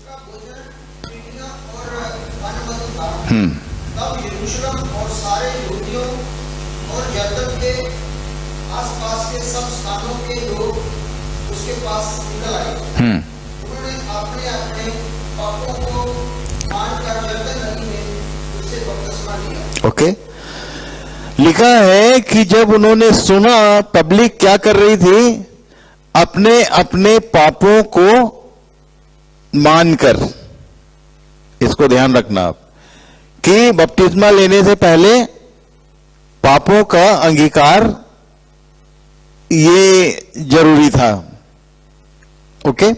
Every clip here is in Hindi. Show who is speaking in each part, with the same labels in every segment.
Speaker 1: तब यरूशलेम और सारे यहूदियों और यरदन के आसपास के सब स्थानों के लोग उसके पास निकल आए। उन्होंने अपने अपने पापों को मानकर यरदन नदी में उससे बपतिस्मा लिया।
Speaker 2: ओके, लिखा है कि जब उन्होंने सुना पब्लिक क्या कर रही थी, अपने अपने पापों को मानकर, इसको ध्यान रखना आप कि बपतिस्मा लेने से पहले पापों का अंगीकार ये जरूरी था। ओके,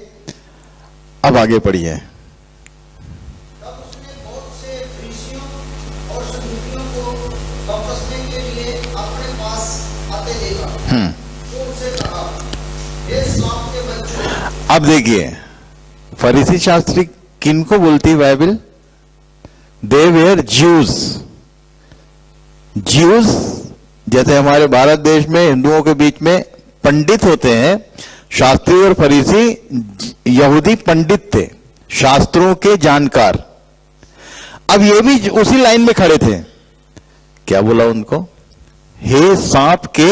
Speaker 2: अब आगे पढ़िए।
Speaker 1: तब उसने बहुत से फरीसियों और सदूकियों को बपतिस्मे के लिए अपने पास आते देखा, तो उनसे कहा, हे सांप के बच्चों।
Speaker 2: अब देखिए, फरीसी शास्त्री किनको बोलती है Bible? They were Jews. Jews जैसे हमारे भारत देश में हिंदुओं के बीच में पंडित होते हैं, शास्त्री और फरीसी यहूदी पंडित थे, शास्त्रों के जानकार। अब ये भी उसी लाइन में खड़े थे। क्या बोला उनको? हे सांप के,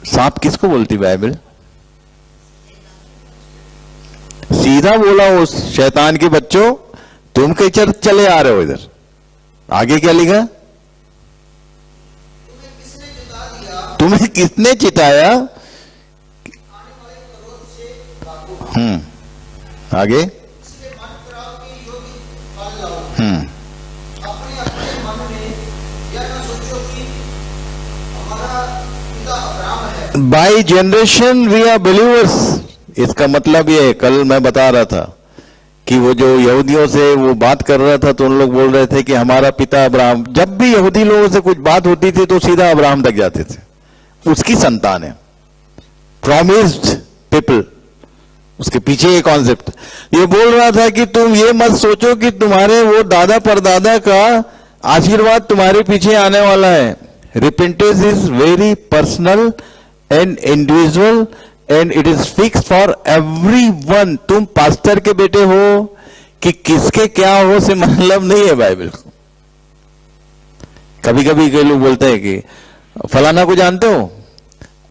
Speaker 2: सांप किसको बोलती बाइबल? सीधा बोला उस शैतान के बच्चों, तुम कहीं चले आ रहे हो इधर। आगे क्या लिखा? तुम्हें किसने चिताया? आगे by generation we are believers. इसका मतलब ये है, कल मैं बता रहा था कि वो जो यहूदियों से वो बात कर रहा था तो उन लोग बोल रहे थे कि हमारा पिता अब्राहम, जब भी यहूदी लोगों से कुछ बात होती थी तो सीधा अब्राहम तक जाते थे, उसकी संतान है, प्रॉमिस्ड पीपल। उसके पीछे ये कॉन्सेप्ट ये बोल रहा था कि तुम ये मत सोचो कि तुम्हारे वो दादा परदादा का आशीर्वाद तुम्हारे पीछे आने वाला है। Repentance is very personal and individual and it is fix for everyone. तुम पास्टर के बेटे हो कि किसके क्या हो से मतलब नहीं है बाइबल को। कभी कभी कई लोग बोलते हैं कि फलाना को जानते हो,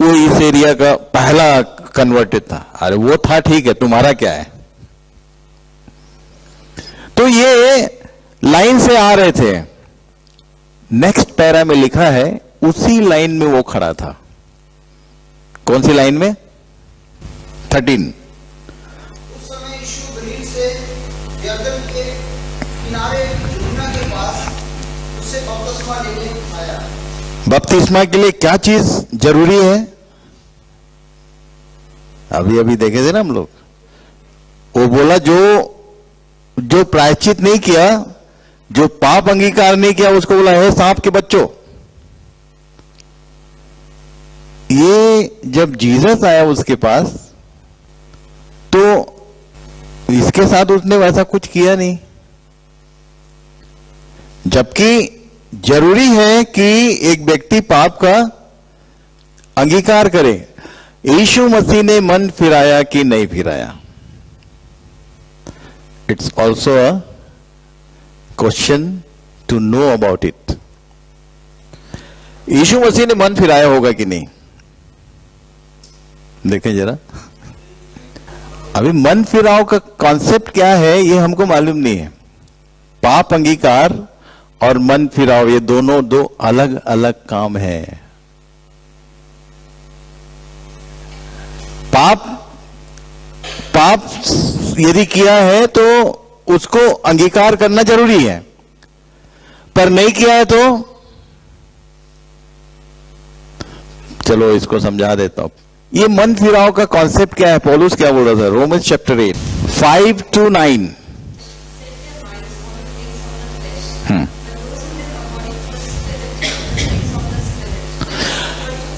Speaker 2: वो इस एरिया का पहला कन्वर्टेड था। अरे वो था, ठीक है, तुम्हारा क्या है? तो ये लाइन से आ रहे थे। नेक्स्ट पैरा में लिखा है उसी लाइन में वो खड़ा था। कौन सी लाइन में? 13।
Speaker 1: उस समय यीशु गलील से यरदन के किनारे यमुना के पास उससे बपतिस्मा लेने आया।
Speaker 2: बपतिस्मा के लिए क्या चीज जरूरी है? अभी अभी देखे थे ना हम लोग, वो बोला जो प्रायश्चित नहीं किया, जो पाप अंगीकार नहीं किया, उसको बोला है सांप के बच्चों। ये जब जीसस आया उसके पास तो इसके साथ उसने वैसा कुछ किया नहीं, जबकि जरूरी है कि एक व्यक्ति पाप का अंगीकार करे। यीशु मसीह ने मन फिराया कि नहीं फिराया? It's also a question to know about it. Yeshu Masih ने मन फिराया होगा कि नहीं? देखें जरा, अभी मन फिराव का कॉन्सेप्ट क्या है ये हमको मालूम नहीं है। पाप अंगीकार और मन फिराव ये दोनों दो अलग अलग काम है। पाप यदि किया है तो उसको अंगीकार करना जरूरी है, पर नहीं किया है तो चलो इसको समझा देता हूं। ये मन फिराव का कॉन्सेप्ट क्या है? पौलुस क्या बोल रहा था? Romans chapter 8 5 to 9।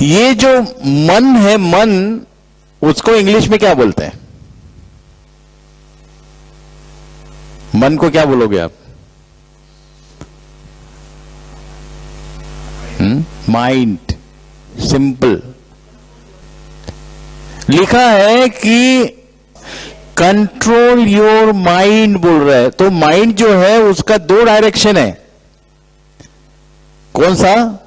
Speaker 2: ये जो मन है, मन, उसको इंग्लिश में क्या बोलते हैं? मन को क्या बोलोगे आप? माइंड। सिंपल। लिखा है कि कंट्रोल योर माइंड बोल रहा है। तो माइंड जो है उसका दो डायरेक्शन है। कौन सा?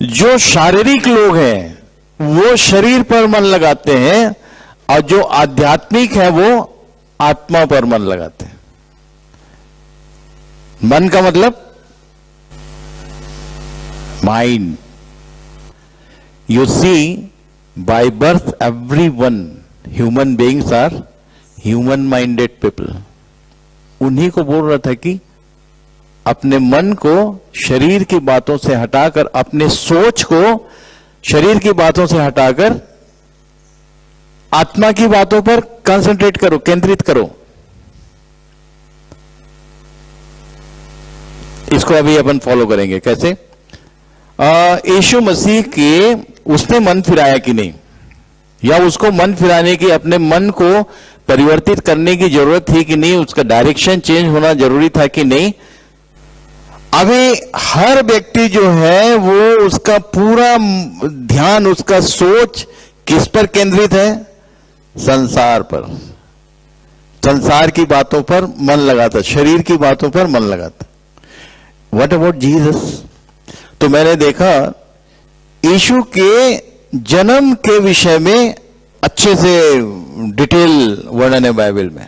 Speaker 2: जो शारीरिक लोग हैं वो शरीर पर मन लगाते हैं, और जो आध्यात्मिक है वो आत्मा पर मन लगाते हैं। मन का मतलब mind. You see, by birth everyone human beings are human minded people. उन्हीं को बोल रहा था कि अपने मन को शरीर की बातों से हटाकर, अपने सोच को शरीर की बातों से हटाकर आत्मा की बातों पर कंसंट्रेट करो, केंद्रित करो। इसको अभी अपन फॉलो करेंगे। कैसे? यीशु मसीह के उसने मन फिराया कि नहीं, या उसको मन फिराने की, अपने मन को परिवर्तित करने की जरूरत थी कि नहीं, उसका डायरेक्शन चेंज होना जरूरी था कि नहीं। अभी हर व्यक्ति जो है वो उसका पूरा ध्यान, उसका सोच किस पर केंद्रित है? संसार पर, संसार की बातों पर मन लगाता, शरीर की बातों पर मन लगाता। What about Jesus? तो मैंने देखा यीशु के जन्म के विषय में अच्छे से डिटेल वर्णन है बाइबल में,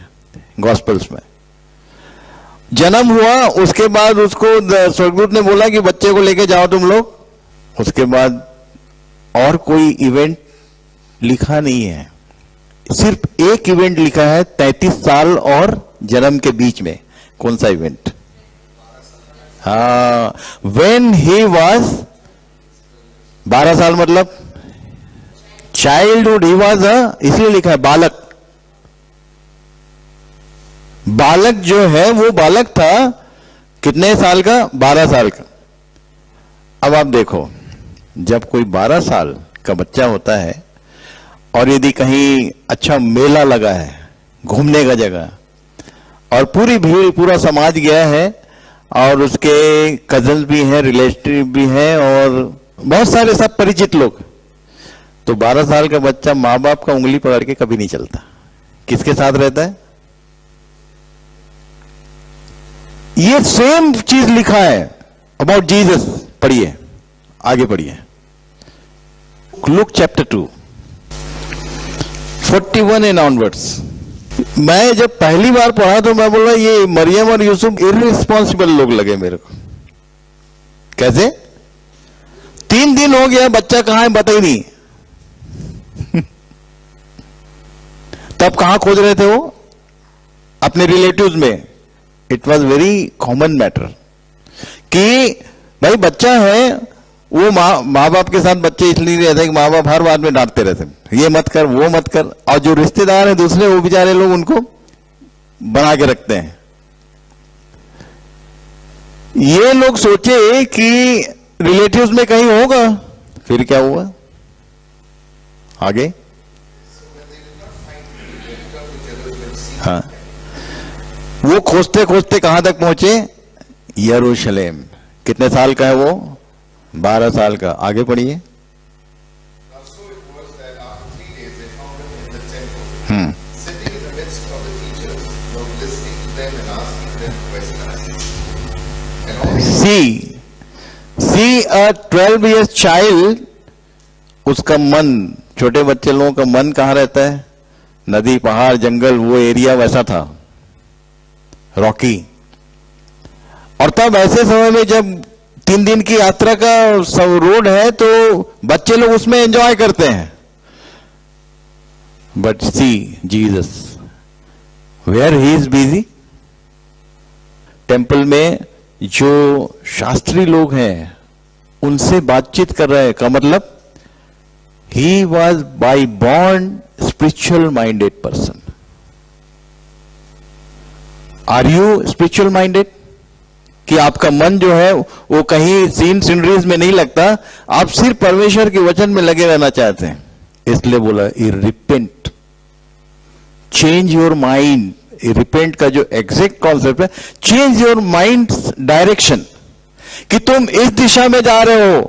Speaker 2: गॉस्पेल्स में। जन्म हुआ, उसके बाद उसको स्वर्गदूत ने बोला कि बच्चे को लेके जाओ तुम लोग। उसके बाद और कोई इवेंट लिखा नहीं है, सिर्फ एक इवेंट लिखा है 33 साल और जन्म के बीच में। कौन सा इवेंट? हाँ, व्हेन ही वाज 12 साल, मतलब चाइल्डहुड, ही वाज, इसलिए लिखा है बालक। बालक जो है वो बालक था कितने साल का? 12 साल का। अब आप देखो, जब कोई 12 साल का बच्चा होता है और यदि कहीं अच्छा मेला लगा है, घूमने का जगह, और पूरी भीड़, पूरा समाज गया है, और उसके कजन्स भी हैं, रिलेटिव भी हैं, और बहुत सारे सब परिचित लोग, तो 12 साल का बच्चा माँ बाप का उंगली पकड़ के कभी नहीं चलता। किसके साथ रहता है? ये सेम चीज लिखा है अबाउट जीसस। पढ़िए, आगे पढ़िए, लुक चैप्टर 2 41 एंड ऑनवर्ड्स। मैं जब पहली बार पढ़ा तो मैं बोला ये मरियम और यूसुफ इररिस्पॉन्सिबल लोग लगे मेरे को। कैसे? 3 दिन हो गया, बच्चा कहां है बता ही नहीं। तब कहां खोज रहे थे वो? अपने रिलेटिव्स में। It was very common matter कि भाई बच्चा है, वो माँ बाप के साथ बच्चे इसलिए रहते कि माँ बाप हर बात में डांटते रहते, ये मत कर, वो मत कर, और जो रिश्तेदार हैं दूसरे, वो बेचारे लोग उनको बना के रखते हैं। ये लोग सोचे कि रिलेटिव्स में कहीं होगा, फिर क्या हुआ आगे? हाँ, वो खोजते खोजते कहां तक पहुंचे? यरूशलेम। कितने साल का है वो? 12 साल का। आगे पढ़िए। सी अ 12 years चाइल्ड, उसका मन, छोटे बच्चे लोगों का मन कहां रहता है? नदी, पहाड़, जंगल, वो एरिया वैसा था, रॉकी। और तब ऐसे समय में जब 3 दिन की यात्रा का सब रोड है तो बच्चे लोग उसमें एंजॉय करते हैं। But see Jesus, where he is busy. Temple में जो शास्त्री लोग हैं उनसे बातचीत कर रहे हैं, का मतलब he was by born spiritual minded person. Are you spiritual minded? कि आपका मन जो है वो कहीं सीन सीनरीज में नहीं लगता, आप सिर्फ परमेश्वर के वचन में लगे रहना चाहते हैं। इसलिए बोला repent, change your mind. Repent का जो एग्जैक्ट कॉन्सेप्ट है, चेंज योर माइंड डायरेक्शन, कि तुम इस दिशा में जा रहे हो।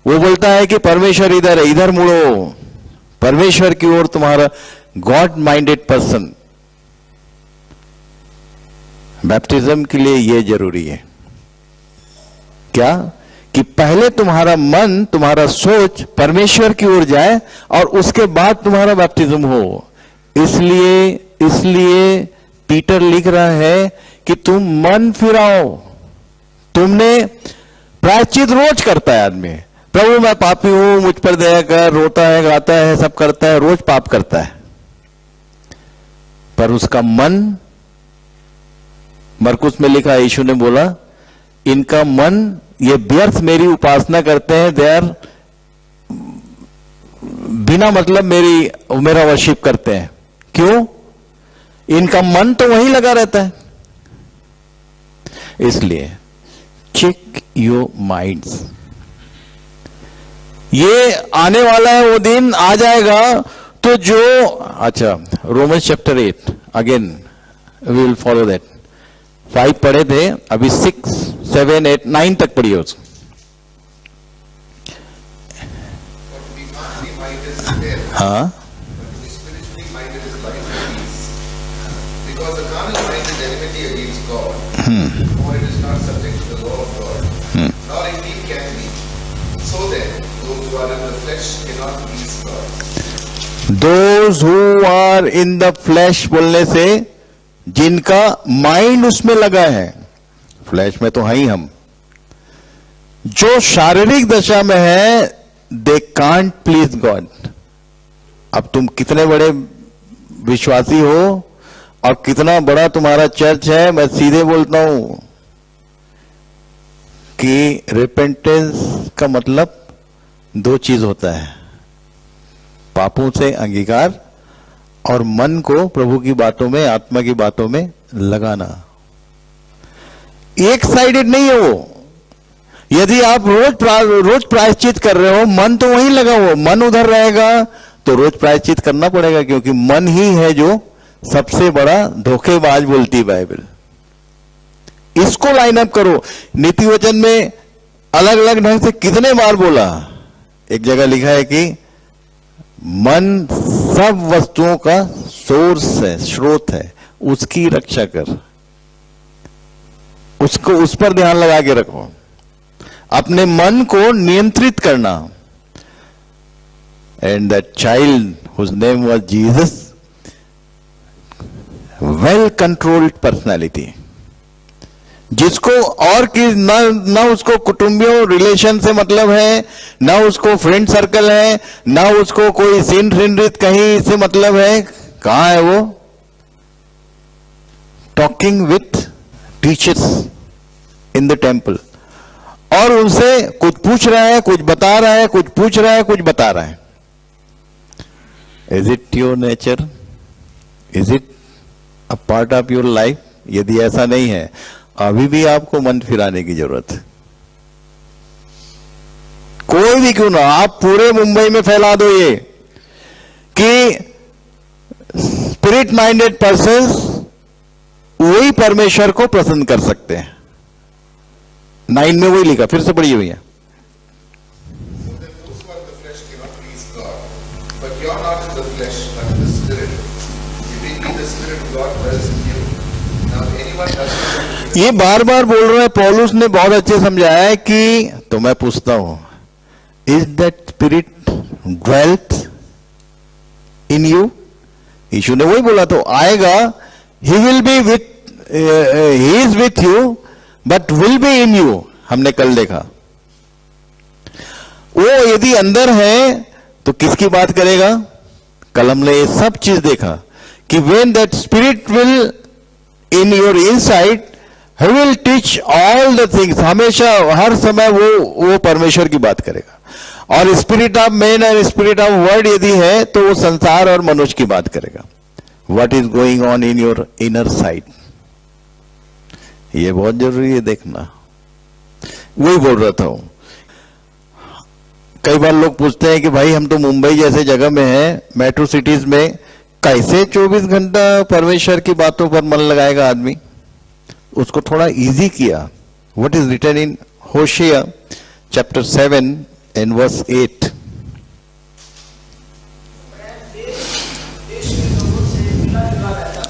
Speaker 2: वो बोलता है कि परमेश्वर इधर है, इधर मुड़ो, परमेश्वर की ओर तुम्हारा गॉड माइंडेड पर्सन बैप्टिज्म के लिए ये जरूरी है क्या कि पहले तुम्हारा मन, तुम्हारा सोच परमेश्वर की ओर जाए और उसके बाद तुम्हारा बैप्टिज्म हो। इसलिए पीटर लिख रहा है कि तुम मन फिराओ। तुमने प्रायश्चित रोज करता है आदमी, प्रभु मैं पापी हूं, मुझ पर दया कर, रोता है, गाता है, सब करता है, रोज पाप करता है, पर उसका मन, मरकुस में लिखा, यीशु ने बोला इनका मन ये व्यर्थ मेरी उपासना करते हैं, दे आर बिना मतलब मेरा वर्शिप करते हैं। क्यों? इनका मन तो वहीं लगा रहता है। इसलिए चेक योर माइंड्स। ये आने वाला है वो दिन, आ जाएगा तो जो, अच्छा Romans chapter 8 again we will follow that. 5 पढ़े थे, अभी 6, 7, 8, 9 तक पढ़िए उसको। हाँ, Those who are in the flesh बोलने से जिनका माइंड उसमें लगा है, फ्लैश में तो है ही हम, जो शारीरिक दशा में है, दे कांट प्लीज गॉड। अब तुम कितने बड़े विश्वासी हो और कितना बड़ा तुम्हारा चर्च है, मैं सीधे बोलता हूं कि रिपेंटेंस का मतलब 2 चीज होता है, पापों से अंगीकार और मन को प्रभु की बातों में, आत्मा की बातों में लगाना। एक साइडेड नहीं है वो। यदि आप रोज प्रायश्चित कर रहे हो, मन तो वहीं लगा हो, मन उधर रहेगा तो रोज प्रायश्चित करना पड़ेगा, क्योंकि मन ही है जो सबसे बड़ा धोखेबाज बोलती बाइबल। इसको लाइन अप करो। नीति वचन में अलग अलग ढंग से कितने बार बोला। एक जगह लिखा है कि मन सब वस्तुओं का सोर्स है, स्रोत है, उसकी रक्षा कर, उसको उस पर ध्यान लगा के रखो, अपने मन को नियंत्रित करना। And that child whose name was Jesus, well controlled personality, जिसको और की ना उसको कुटुंबियों रिलेशन से मतलब है, ना उसको फ्रेंड सर्कल है, ना उसको कोई सिंरित कहीं से मतलब है। कहां है वो? Talking with teachers in the temple, और उनसे कुछ पूछ रहा है, कुछ बता रहा है, कुछ पूछ रहा है, कुछ बता रहा है। Is it your nature? Is it a part of your life? यदि ऐसा नहीं है, अभी भी आपको मन फिराने की जरूरत है। कोई भी क्यों ना, आप पूरे मुंबई में फैला दो ये कि स्पिरिट माइंडेड पर्संस वही परमेश्वर को प्रसन्न कर सकते हैं। 9 में वही लिखा, फिर से पढ़िए भैया। ये बार बार बोल रहे हैं, पौलुस ने बहुत अच्छे समझाया है कि, तो मैं पूछता हूं, is that spirit dwelleth in you? Yeshu ने वही बोला, तो आएगा, he will be with, he is with you but will be in you. हमने कल देखा, वो यदि अंदर है तो किसकी बात करेगा? कल हमने ये सब चीज देखा कि when that spirit will in your inside, he will teach all the things। हमेशा हर समय वो परमेश्वर की बात करेगा। और स्पिरिट ऑफ मैन और स्पिरिट ऑफ वर्ड यदि है तो वो संसार और मनुष्य की बात करेगा। What is going on in your inner side, ये बहुत जरूरी है देखना। वही बोल रहा था। कई बार लोग पूछते हैं कि भाई हम तो मुंबई जैसे जगह में हैं, मेट्रो सिटीज में, कैसे 24 घंटा परमेश्वर की बातों पर मन लगाएगा आदमी? उसको थोड़ा इजी किया। What is written in Hosea chapter 7 and verse 8।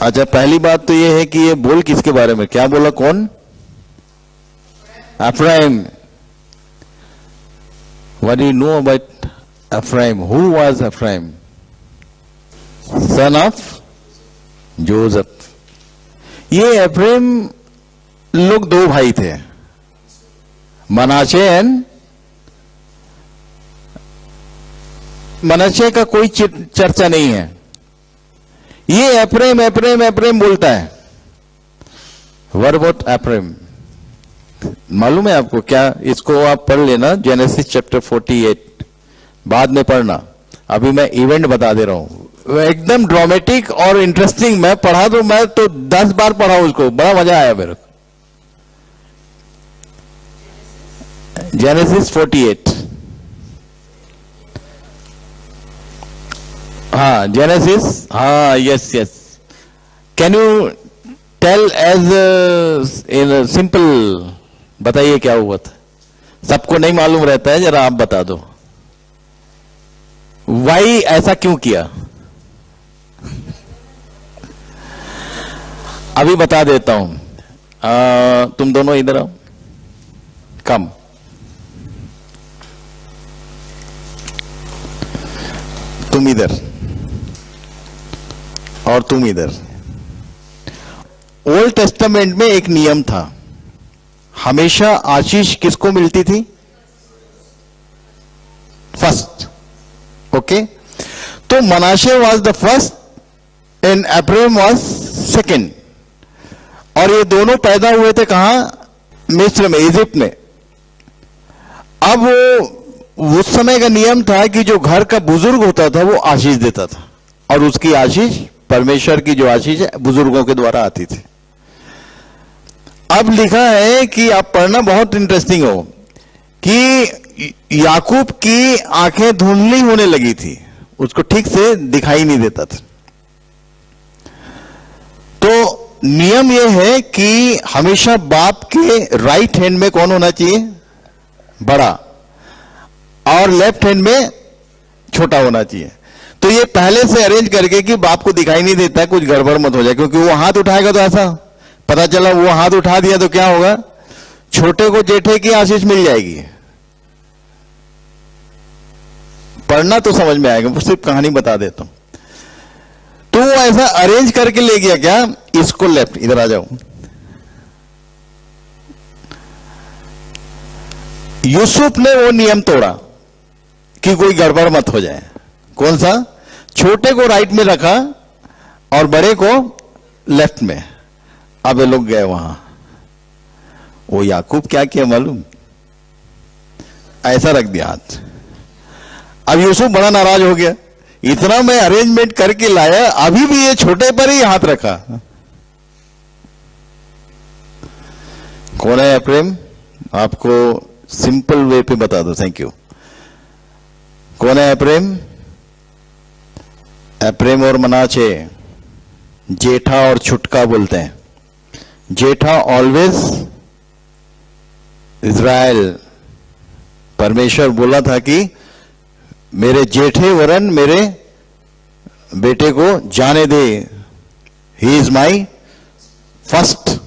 Speaker 2: अच्छा, पहली बात तो ये है कि ये बोल किसके बारे में, क्या बोला, कौन? अफ्राइम. What do you know about Ephraim? Who was Ephraim? Son of Joseph. ये एफ्राइम लोग दो भाई थे, मनाशे एंड. मनाशे का कोई चर्चा नहीं है. ये एफ्राइम एफ्राइम एफ्राइम बोलता है. What about Ephraim? मालूम है आपको क्या? इसको आप पढ़ लेना, जेनेसिस चैप्टर 48, बाद में पढ़ना. अभी मैं इवेंट बता दे रहा हूं, एकदम ड्रामेटिक और इंटरेस्टिंग. मैं पढ़ा तो मैं तो 10 बार पढ़ा उसको, बड़ा मजा आया मेरे को. जेनेसिस 48, हाँ जेनेसिस, हाँ yes yes. Can you tell us in simple, बताइए क्या हुआ था? सबको नहीं मालूम रहता है, जरा आप बता दो. वाई ऐसा क्यों किया? अभी बता देता हूं. तुम दोनों इधर आओ, कम. तुम इधर और तुम इधर. ओल्ड टेस्टामेंट में एक नियम था, हमेशा आशीष किसको मिलती थी? फर्स्ट. ओके, तो Manasseh was the first and Ephraim was second. और ये दोनों पैदा हुए थे कहां? मिस्र में, इजिप्ट में. अब वो उस समय का नियम था कि जो घर का बुजुर्ग होता था वो आशीष देता था, और उसकी आशीष, परमेश्वर की जो आशीष है, बुजुर्गों के द्वारा आती थी. अब लिखा है कि आप पढ़ना, बहुत इंटरेस्टिंग हो, कि याकूब की आंखें धुंधली होने लगी थी, उसको ठीक से दिखाई नहीं देता था. तो नियम यह है कि हमेशा बाप के राइट हैंड में कौन होना चाहिए? बड़ा, और लेफ्ट हैंड में छोटा होना चाहिए. तो ये पहले से अरेंज करके कि बाप को दिखाई नहीं देता, कुछ गड़बड़ मत हो जाए, क्योंकि वो हाथ उठाएगा तो ऐसा पता चला वो हाथ उठा दिया तो क्या होगा? छोटे को जेठे की आशीष मिल जाएगी. पढ़ना तो समझ में आएगा, सिर्फ कहानी बता देता हूं. तो वो ऐसा अरेंज करके ले गया क्या? इसको लेफ्ट, इधर आ जाओ. यूसुफ ने वो नियम तोड़ा कि कोई गड़बड़ मत हो जाए. कौन सा? छोटे को राइट में रखा और बड़े को लेफ्ट में. अब ये लोग गए वहां. वो याकूब क्या किया मालूम? ऐसा रख दिया हाथ. अब यूसुफ बड़ा नाराज हो गया, इतना मैं अरेंजमेंट करके लाया, अभी भी ये छोटे पर ही हाथ रखा. कौन है एफ्राइम? आपको सिंपल वे पे बता दो. Thank you. कौन है एफ्राइम? एफ्राइम और मनाशे जेठा और छुटका बोलते हैं. जेठा ऑलवेज इज़राइल. परमेश्वर बोला था कि मेरे जेठे वरन मेरे बेटे को जाने दे. He is my first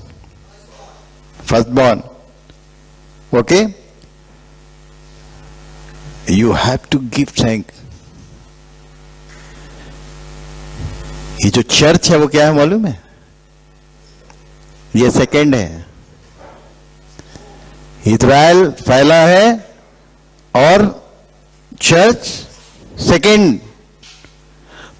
Speaker 2: born. Okay, you have to give thank. ये जो चर्च है वो क्या है मालूम है? ये सेकंड है. इज़राइल पहला है और चर्च सेकंड.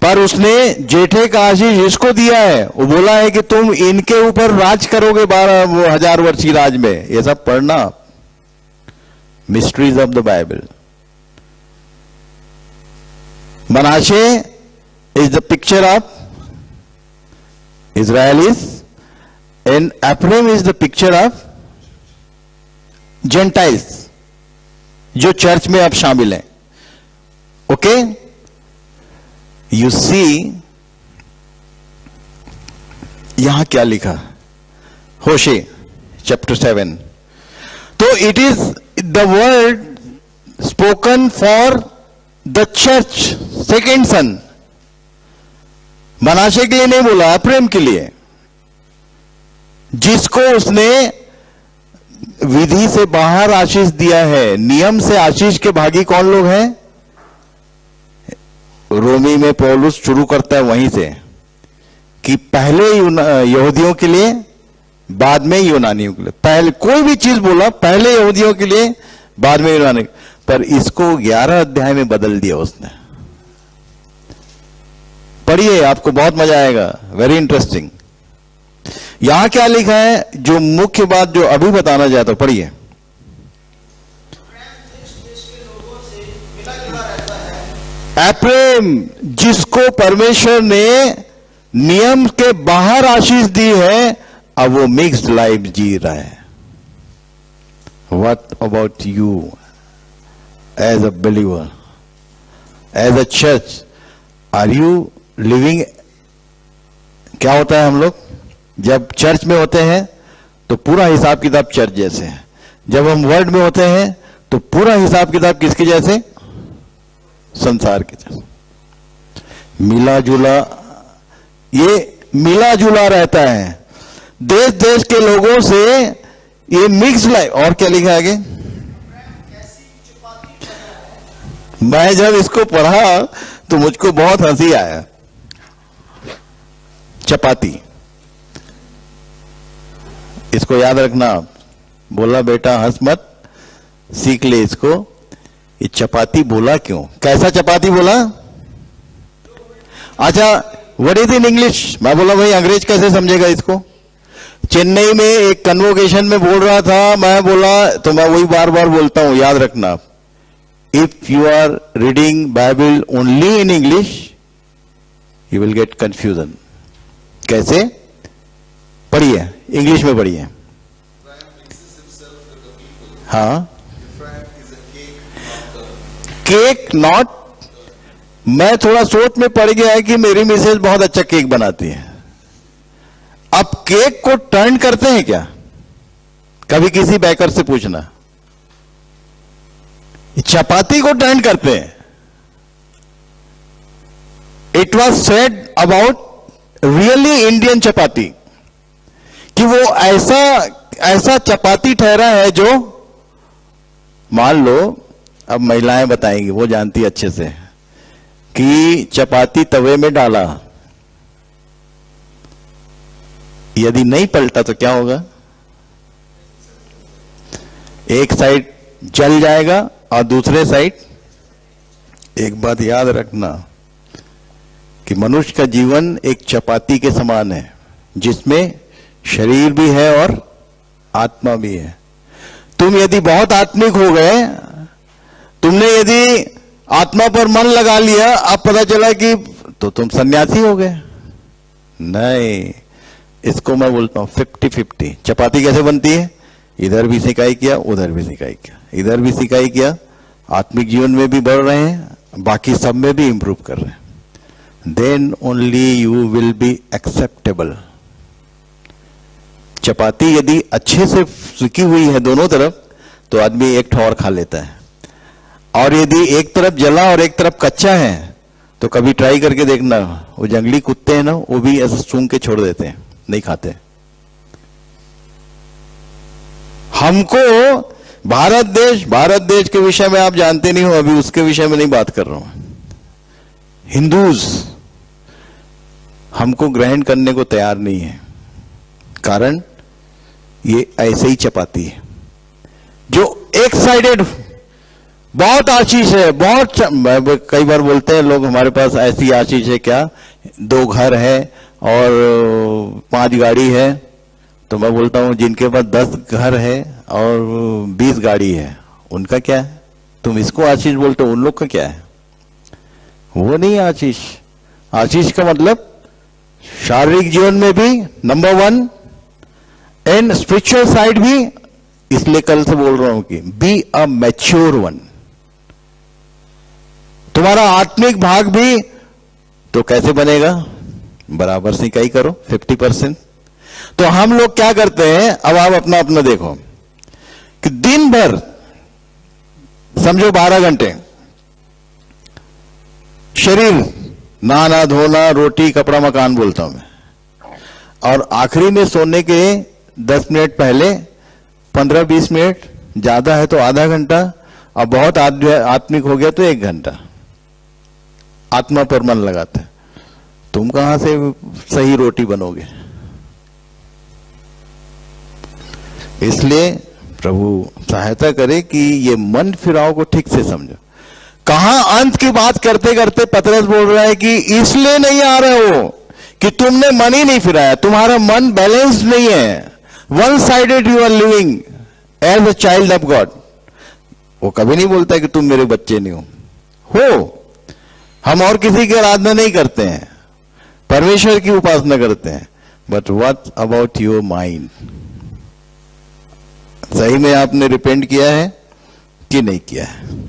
Speaker 2: पर उसने जेठे का आशीष इसको दिया है. वो बोला है कि तुम इनके ऊपर राज करोगे 12,000 वर्ष की राज में. ये सब पढ़ना, mysteries of the Bible. Manasseh is the picture of Israelis and Ephraim is the picture of Gentiles, जो चर्च में अब शामिल हैं. ओके, यू सी यहां क्या लिखा? होशे चैप्टर 7. तो it is the word spoken for the church, second son. Manasseh के लिए नहीं बोला, प्रेम के लिए। जिसको उसने विधि से बाहर आशीष दिया है, नियम से आशीष के भागी कौन लोग हैं? रोमी में पौलुस शुरू करता है वहीं से कि पहले यहूदियों के लिए, बाद में यूनानियों के लिए। पहले कोई भी चीज बोला, पहले यहूदियों के लिए, बाद में यूनानी। पर इसको 11 अध्याय में बदल दिया उसने। पढ़िए, आपको बहुत मजा आएगा, वेरी इंटरेस्टिंग। यहां क्या लिखा है, जो मुख्य बात जो अभी बताना चाहता हूं, पढ़िए। प्रेम जिसको परमेश्वर ने नियम के बाहर आशीष दी है, अब वो मिक्स्ड लाइफ जी रहा है। What about you as a believer, as a church? Are you living? क्या होता है, हम लोग जब चर्च में होते हैं तो पूरा हिसाब किताब चर्च जैसे है। जब हम वर्ल्ड में होते हैं तो पूरा हिसाब किताब किसके जैसे? संसार के जैसे। मिला जुला, ये मिला जुला रहता है देश देश के लोगों से, ये मिक्स लाइफ। और क्या लिखा आगे? मैं जब इसको पढ़ा तो मुझको बहुत हंसी आया। चपाती, इसको याद रखना। बोला बेटा हंस मत, सीख ले इसको। ये चपाती बोला क्यों? कैसा चपाती बोला? अच्छा, व्हाट इज इन इंग्लिश? मैं बोला भाई अंग्रेज कैसे समझेगा इसको? चेन्नई में एक कन्वोकेशन में बोल रहा था, मैं बोला, तो मैं वही बार बार बोलता हूं, याद रखना। If you are reading Bible only in English, you will get confusion. कैसे? पढ़िए, इंग्लिश में पढ़िए। हाँ, केक नॉट। मैं थोड़ा सोच में पड़ गया है कि मेरी मिसेज बहुत अच्छा केक बनाती है। अब केक को टर्न करते हैं क्या? कभी किसी बेकर से पूछना। चपाती को टर्न करते हैं। It was said about really Indian chapati कि वो ऐसा चपाती ठहरा है जो, मान लो, अब महिलाएं बताएंगी, वो जानती अच्छे से, कि चपाती तवे में डाला, यदि नहीं पलटा तो क्या होगा? एक साइड जल जाएगा और दूसरे साइड। एक बात याद रखना कि मनुष्य का जीवन एक चपाती के समान है, जिसमें शरीर भी है और आत्मा भी है। तुम यदि बहुत आत्मिक हो गए, तुमने यदि आत्मा पर मन लगा लिया, अब पता चला कि तो तुम सन्यासी हो गए। नहीं, इसको मैं बोलता हूं 50-50। चपाती कैसे बनती है? इधर भी सिकाई किया, उधर भी सिकाई किया, इधर भी सिकाई किया। आत्मिक जीवन में भी बढ़ रहे हैं, बाकी सब में भी इंप्रूव कर रहे हैं। Then only you will be acceptable. Chapati यदि अच्छे से सिकी हुई है दोनों तरफ, तो आदमी एक ठौर खा लेता है। और यदि एक तरफ जला और एक तरफ कच्चा है, तो कभी ट्राई करके देखना। वो जंगली कुत्ते हैं ना, वो भी ऐसे सूंघ के छोड़ देते हैं, नहीं खाते। हमको भारत देश के विषय में आप जानते नहीं हो, अभी उसके विषय में नहीं बात कर रहा हूं। हिंदूज हमको ग्रहण करने को तैयार नहीं है। कारण ये ऐसे ही चपाती है जो एक साइडेड, बहुत आशीष है, बहुत। कई बार बोलते हैं लोग, हमारे पास ऐसी आशीष है क्या? 2 घर है और 5 गाड़ी है। तो मैं बोलता हूं जिनके पास 10 घर है और 20 गाड़ी है, उनका क्या है? तुम इसको आशीष बोलते हो, उन लोग का क्या है? वो नहीं आशीष। आशीष का मतलब शारीरिक जीवन में भी नंबर 1 एंड स्पिरिचुअल साइड भी। इसलिए कल से बोल रहा हूं कि बी अ मैच्योर वन। तुम्हारा आत्मिक भाग भी तो कैसे बनेगा? बराबर सिंचाई करो, 50%। तो हम लोग क्या करते हैं, अब आप अपना अपना देखो कि दिन भर समझो 12 घंटे शरीर नहाना धोना, रोटी कपड़ा मकान बोलता हूं मैं। और आखिरी में सोने के 10 मिनट पहले 15-20 मिनट, ज्यादा है तो आधा घंटा, और बहुत आत्मिक हो गया तो 1 घंटा आत्मा पर मन लगाता है। तुम कहां से सही रोटी बनोगे? इसलिए प्रभु सहायता करे कि ये मन फिराव को ठीक से समझो। कहां अंत की बात करते करते पतरस बोल रहा है कि इसलिए नहीं आ रहे हो कि तुमने मन ही नहीं फिराया, तुम्हारा मन बैलेंस्ड नहीं है, one sided you are living as a child of God. वो कभी नहीं बोलता कि तुम मेरे बच्चे नहीं हो। हम और किसी की आराधना नहीं करते हैं, परमेश्वर की उपासना करते हैं। But what about your mind? सही में आपने रिपेंट किया है कि नहीं किया है?